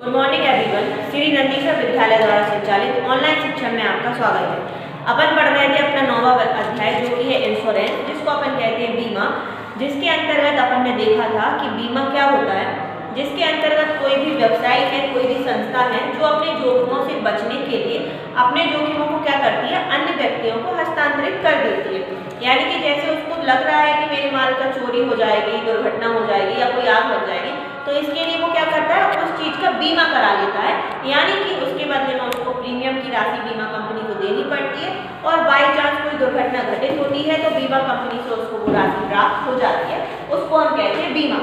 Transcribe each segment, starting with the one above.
Good morning everyone. Shri Nandishwar विद्यालय द्वारा संचालित ऑनलाइन शिक्षण में आपका स्वागत है। अपन पढ़ रहे थे अपना 9वां अध्याय जो कि है इंश्योरेंस, जिसको अपन कहते हैं बीमा। जिसके अंतर्गत अपन ने देखा था कि बीमा क्या होता है, जिसके अंतर्गत कोई भी व्यवसाय है, कोई भी संस्था है जो अपने जोखिमों से बचने के लिए अपने जोखिमों को क्या करती है, अन्य व्यक्तियों को हस्तांतरित कर देती है। यानी कि जैसे उसको लग रहा है कि मेरे माल का चोरी हो जाएगी, दुर्घटना हो जाएगी या कोई आग लग जाएगी, तो इसके लिए वो क्या करता है, उस चीज़ का बीमा करा लेता है। यानी कि उसके बदले में उसको प्रीमियम की राशि बीमा कंपनी को देनी पड़ती है और बाई चांस कोई दुर्घटना घटित होती है तो बीमा कंपनी से उसको वो राशि प्राप्त हो जाती है। उसको हम कहते हैं बीमा।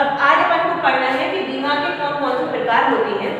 अब आज अपन को पढ़ना है कि बीमा के कौन कौन से प्रकार होते हैं।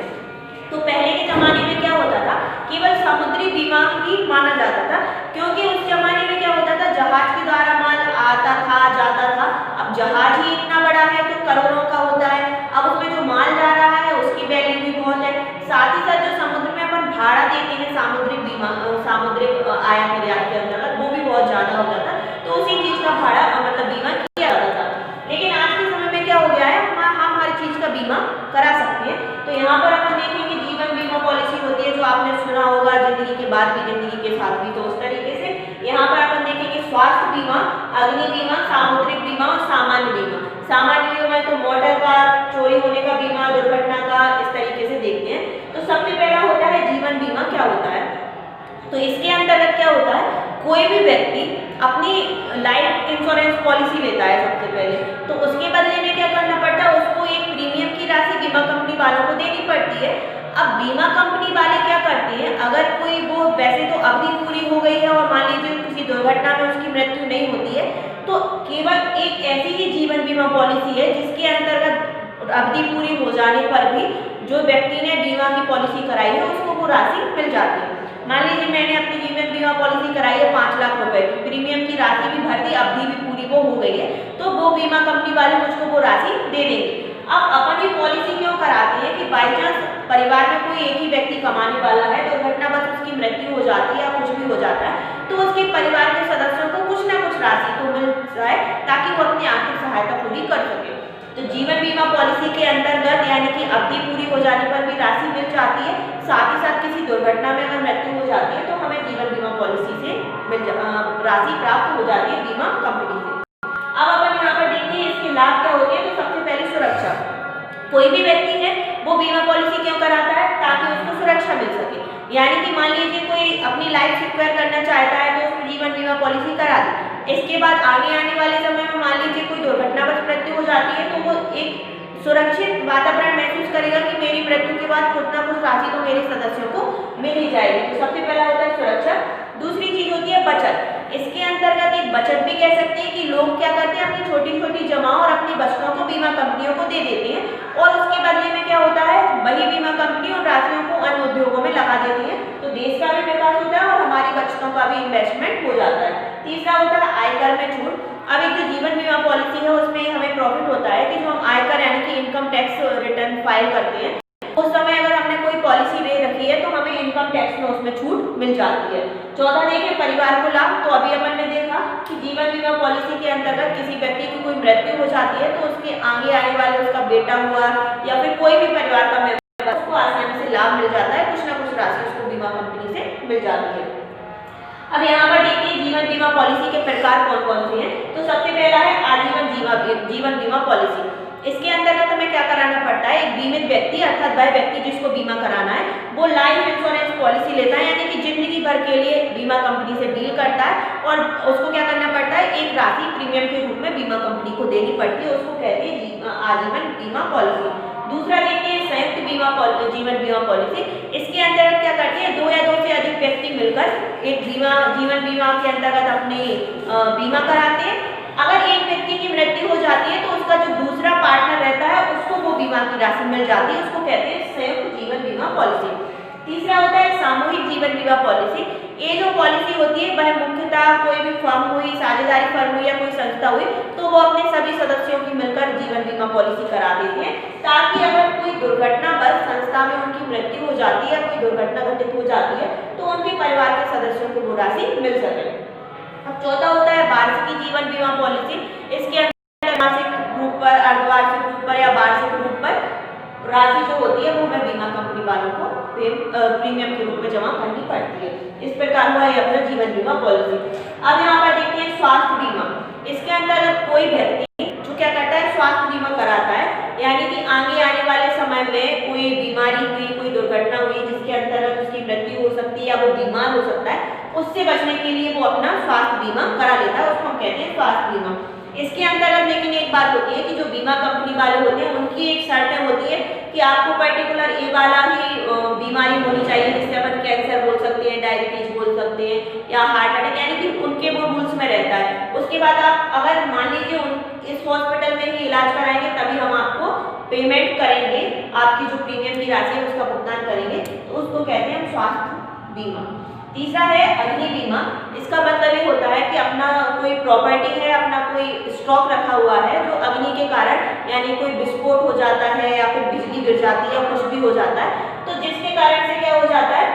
तो पहले के ज़माने में क्या होता था, केवल समुद्री बीमा ही माना जाता था, क्योंकि उस जमाने में क्या होता था, जहाज के द्वारा माल आता था जाता था। अब जहाज ही इतना बड़ा है तो करोड़ों का होता है, अब उसमें जो माल जा रहा है उसकी वैल्यू भी बहुत है। साथ ही साथ जो समुद्र में अपन भाड़ा देते हैं सामुद्रिक बीमा, सामुद्रिक आयात निर्यात के अंतर्गत, वो भी बहुत ज़्यादा हो जाता है, तो उसी चीज़ का भाड़ा मतलब बीमा किया जाता था। लेकिन आज के समय में क्या हो गया है, हम हर चीज़ का बीमा करा सकते हैं। तो यहाँ पर अपन देखेंगे जीवन बीमा पॉलिसी होती है, जो आपने सुना होगा, जिंदगी के बाद भी, जिंदगी के साथ भी। तो उस तरीके से यहाँ पर अपन देखेंगे स्वास्थ्य बीमा, अग्नि बीमा, सामुद्रिक बीमा और सामान्य बीमा। सामान्य बीमा में तो मोटर का, चोरी होने का बीमा, दुर्घटना का, इस तरीके से देखते हैं। तो सबसे पहला होता है जीवन बीमा। क्या होता है, तो इसके अंतर्गत क्या होता है, कोई भी व्यक्ति अपनी लाइफ इंश्योरेंस पॉलिसी लेता है सबसे पहले, तो उसके बदले में क्या करना पड़ता है, उसको एक प्रीमियम की राशि बीमा कंपनी वालों को देनी पड़ती है। अब बीमा कंपनी वाले क्या करते हैं, अगर कोई वो वैसे तो अवधि पूरी हो गई है और मान लीजिए किसी दुर्घटना में उसकी मृत्यु नहीं होती है, तो केवल एक ऐसी ही जीवन बीमा पॉलिसी है जिसके अंतर्गत अवधि पूरी हो जाने पर भी जो व्यक्ति ने बीमा की पॉलिसी कराई है उसको वो राशि मिल जाती है। मान लीजिए मैंने अपनी जीवन बीमा पॉलिसी कराई है 5 लाख रुपए की, प्रीमियम की राशि भी भर दी, अवधि भी पूरी वो हो गई है, तो वो बीमा कंपनी वाले मुझको वो राशि दे देंगे। अब अपन ये पॉलिसी क्यों कराते हैं कि बाई चांस परिवार में कोई एक ही व्यक्ति कमाने वाला है, दुर्घटनावश उसकी मृत्यु हो जाती है या कुछ भी हो जाता है, तो उसके परिवार के सदस्यों को कुछ ना कुछ राशि तो मिल जाए ताकि वो अपनी आर्थिक सहायता पूरी कर सके। तो जीवन बीमा पॉलिसी के अंतर्गत यानी कि अवधि पूरी हो जाने पर भी राशि मिल जाती है, साथ ही साथ किसी दुर्घटना में अगर मृत्यु हो जाती है तो हमें जीवन बीमा पॉलिसी से राशि प्राप्त हो जाती है बीमा कंपनी से। अब अपन यहाँ पर देखते हैं इसके लाभ क्या होते हैं। तो सबसे पहले सुरक्षा। कोई भी व्यक्ति है वो बीमा पॉलिसी क्यों कराता है, ताकि उसको सुरक्षा मिल सके। यानी कि मान लीजिए कोई अपनी लाइफ सिक्योर करना चाहता है तो उसको जीवन बीमा पॉलिसी करा दी, इसके बाद आगे आने वाले समय में मान लीजिए कोई दुर्घटनावश मृत्यु हो जाती है तो वो एक सुरक्षित वातावरण महसूस करेगा कि मेरी मृत्यु के बाद कुछ ना कुछ राशि तो मेरे सदस्यों को मिल ही जाएगी। तो सबसे पहला होता है सुरक्षा। दूसरी चीज होती है बचत। इसके अंतर्गत एक बचत भी कह सकते हैं कि लोग क्या करते हैं, अपनी छोटी छोटी जमा और अपनी बचतों को बीमा कंपनियों को दे देते हैं और उसके बदले में क्या होता है, वही बीमा कंपनी उन राशियों को अन्य उद्योगों में लगा देती है, तो देश का भी विकास होता है और हमारी बचतों का भी इन्वेस्टमेंट हो जाता है। तीसरा होता है आयकर में छूट। अब एक जो जीवन बीमा पॉलिसी है उसमें हमें प्रॉफिट होता है कि जो हम आयकर यानी कि इनकम टैक्स रिटर्न फाइल करते हैं, उस समय अगर हमने कोई पॉलिसी ले रखी है तो हमें इनकम टैक्स में उसमें छूट मिल जाती है। चौथा देखें परिवार को लाभ। तो अभी अपन ने देखा कि जीवन बीमा पॉलिसी के अंतर्गत किसी व्यक्ति की कोई मृत्यु हो जाती है तो उसके आगे आने वाले उसका बेटा हुआ या फिर कोई भी परिवार का मेंबर, उसको आसानी से लाभ मिल जाता है, कुछ ना कुछ राशि उसको बीमा कंपनी से मिल जाती है। अब यहाँ पर देखिए जीवन बीमा पॉलिसी के प्रकार कौन कौन से हैं। तो सबसे पहला है आजीवन जीवन बीमा पॉलिसी। इसके अंतर्गत हमें क्या कराना पड़ता है, एक बीमित व्यक्ति अर्थात वह व्यक्ति जिसको बीमा कराना है वो लाइफ इंश्योरेंस पॉलिसी लेता है, यानी कि जिंदगी भर के लिए बीमा कंपनी से डील करता है और उसको क्या करना पड़ता है, एक राशि प्रीमियम के रूप में बीमा कंपनी को देनी पड़ती है, उसको कहते हैं आजीवन बीमा पॉलिसी। दूसरा देखिए संयुक्त जीवन बीमा पॉलिसी। इसके अंतर्गत क्या करती है, 2 या 2 से अधिक व्यक्ति मिलकर एक जीवन बीमा के अंतर्गत अपनी बीमा कराते हैं। अगर एक व्यक्ति की मृत्यु हो जाती है तो उसका जो दूसरा पार्टनर रहता है उसको वो बीमा की राशि मिल जाती है, उसको कहते हैं संयुक्त जीवन बीमा पॉलिसी। तीसरा होता है सामूहिक जीवन बीमा पॉलिसी। ये जो पॉलिसी होती है वह मुख्यतः कोई भी फर्म हुई, साझेदारी फर्म हुई या कोई संस्था हुई तो वो अपने सभी सदस्यों की मिलकर जीवन बीमा पॉलिसी करा देते हैं, ताकि अगर कोई दुर्घटना पर संस्था में उनकी मृत्यु हो जाती है या कोई दुर्घटना घटित हो जाती है तो उनके परिवार के सदस्यों को वो राशि मिल सके। अब चौथा होता है वार्षिक जीवन बीमा पॉलिसी। इसके अंदर मासिक रूप पर, अर्धवार्षिक रूप पर या वार्षिक रूप पर राशि जो होती है वो हमें बीमा कंपनी वालों को प्रीमियम के रूप में जमा करनी पड़ती है। इस प्रकार हुआ ये अपना जीवन बीमा पॉलिसी। अब यहाँ पर देखते हैं स्वास्थ्य बीमा। इसके अंतर्गत कोई व्यक्ति जो क्या करता है, स्वास्थ्य बीमा कराता है, यानी कि आगे आने वाले समय में कोई बीमारी हुई, कोई दुर्घटना हुई जिसके अंतर्गत उसकी मृत्यु हो सकती है या वो बीमार हो सकता है, उससे बचने के लिए वो अपना स्वास्थ्य बीमा करा लेता है, उसको हम कहते हैं स्वास्थ्य बीमा। इसके अंतर्गत लेकिन एक बात होती है कि जो बीमा कंपनी वाले होते हैं उनकी एक शर्तें होती है कि आपको पर्टिकुलर ये वाला ही बीमारी होनी चाहिए, जिससे अपन कैंसर बोल सकते हैं, डायबिटीज बोल सकते हैं या हार्ट अटैक, यानी कि उनके वो रूल्स में रहता है। उसके बाद आप अगर मान लीजिए इस हॉस्पिटल में ही इलाज कराएंगे तभी हम आपको पेमेंट करेंगे, आपकी जो प्रीमियम की राशि है उसका भुगतान करेंगे, तो उसको कहते हैं हम स्वास्थ्य बीमा। तीसरा है अग्नि बीमा। इसका मतलब ये होता है कि अपना कोई प्रॉपर्टी है, अपना कोई स्टॉक रखा हुआ है जो अग्नि के कारण, यानी कोई विस्फोट हो जाता है या फिर बिजली गिर जाती है या कुछ भी हो जाता है, तो जिसके कारण से क्या हो जाता है,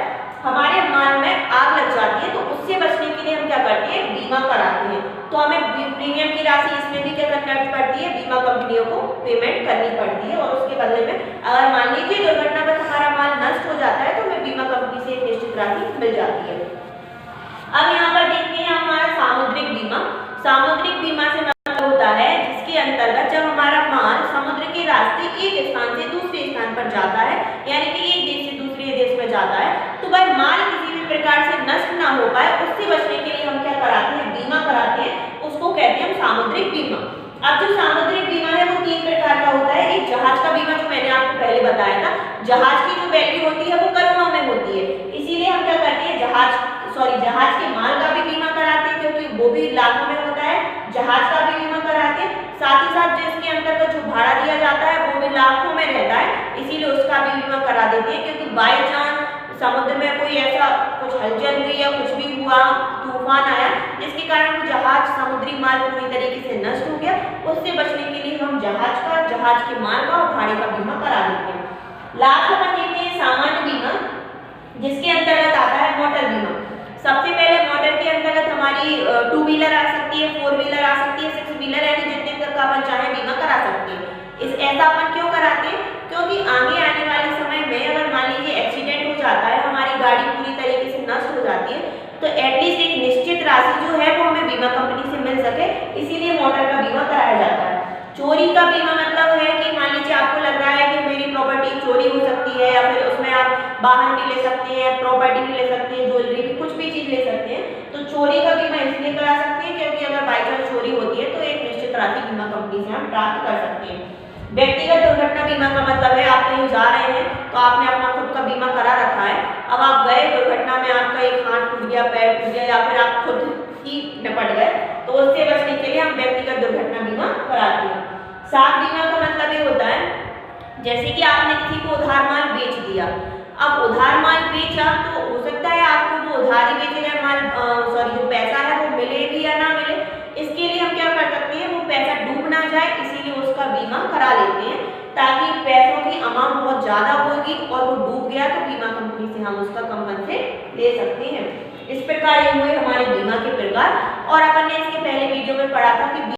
हमारे माल में आग लग जाती है, तो उससे बचने के लिए हम क्या करते हैं, बीमा कराते हैं। तो हमें प्रीमियम की राशि इसमें भी क्या करनी पड़ती है, बीमा कंपनियों को पेमेंट करनी पड़ती है, और उसके बदले में अगर मान लीजिए दुर्घटना में हमारा माल नष्ट हो जाता है तो हमें बीमा कंपनी से एक निश्चित राशि मिल जाती है। अब यहाँ पर देखते हैं हमारा सामुद्रिक बीमा। सामुद्रिक बीमा से मतलब होता है जिसके अंतर्गत जब हमारा माल समुद्र के रास्ते एक स्थान से दूसरे स्थान पर जाता है, यानी कि एक देश से दूसरे देश में जाता है, तो वह माल किसी भी प्रकार से नष्ट ना हो पाए, उससे बचने के लिए हम क्या कराते हैं, बीमा कराते हैं, उसको कहते हैं हम सामुद्रिक बीमा। अब जो सामुद्रिक बीमा है वो 3 प्रकार का होता है। एक जहाज का बीमा जो मैंने आपको पहले बताया था, जहाज की जो वैल्यू होती है वो करोड़ों में होती है, इसीलिए हम क्या करते हैं, जहाज के माल का भी बीमा कराते हैं क्योंकि वो भी लाखों में होता है, जहाज का भी बीमा कराते हैं, साथ ही साथ जो इसके अंतर्गत जो भाड़ा दिया जाता है वो भी लाखों में रहता है, इसीलिए उसका भी बीमा करा देते हैं, क्योंकि बाई चांस समुद्र में कोई ऐसा कुछ हलचल हुई या कुछ भी हुआ, तूफान आया जिसके कारण वो जहाज समुद्री माल पूरी तरीके से नष्ट हो गया, उससे बचने के लिए हम जहाज के माल का और भाड़े का बीमा करा देते हैं। लास्ट अपन देखते हैं सामान्य बीमा, जिसके अंतर्गत आता है मोटर बीमा। सबसे पहले मोटर के अंतर्गत हमारी 2 व्हीलर आ सकती है, 4 व्हीलर आ सकती है, 6 व्हीलर, यानी जितने तक अपन चाहे बीमा करा सकते हैं। ऐसा अपन क्यों कराते हैं, क्योंकि आगे आने वाले समय में अगर मान लीजिए एक्सीडेंट हो जाता है, हमारी गाड़ी पूरी तरीके से नष्ट हो जाती है, तो एटलीस्ट एक निश्चित राशि जो है वो हमें बीमा कंपनी से मिल सके, इसीलिए मोटर का बीमा कराया जाता है। चोरी का बीमा मतलब है कि मान लीजिए आपको लग रहा है कि मेरी प्रॉपर्टी चोरी हो सकती है, या फिर उसमें आप वाहन भी ले सकते हैं, प्रॉपर्टी भी ले सकते हैं, ज्वेलरी भी, कुछ भी चीज ले सकते हैं, तो चोरी का बीमा इसलिए करा सकते हैं क्योंकि अगर बाई चांस चोरी होती है तो एक निश्चित राशि बीमा कंपनी से हम प्राप्त कर सकते हैं। व्यक्तिगत दुर्घटना बीमा का मतलब है आप कहीं जा रहे हैं तो आपने अपना खुद का बीमा करा रखा है, अब आप गए, दुर्घटना में आपका एक हाथ टूट गया, पैर टूट गया, या फिर आप खुद ही निपट गए, तो उससे बचने के लिए हम व्यक्तिगत दुर्घटना बीमा कराते हैं। साख बीमा का मतलब ये होता है जैसे कि आपने किसी को उधार माल बेच दिया, अब उधार माल बेचा तो हो सकता है आपको वो उधार ही बेचे गए माल जो पैसा है वो मिले भी या ना मिले, इसके लिए हम क्या कर सकते हैं, वो पैसा डूब ना जाए, इसीलिए उसका बीमा करा लेते हैं, ताकि पैसों की अमाउंट बहुत ज़्यादा होगी और वो डूब गया तो बीमा कंपनी से हम उसका कंपनसेट ले सकते हैं। इस प्रकार ये हुए हमारे बीमा के प्रकार, और अपन ने इसके पहले वीडियो में पढ़ा था कि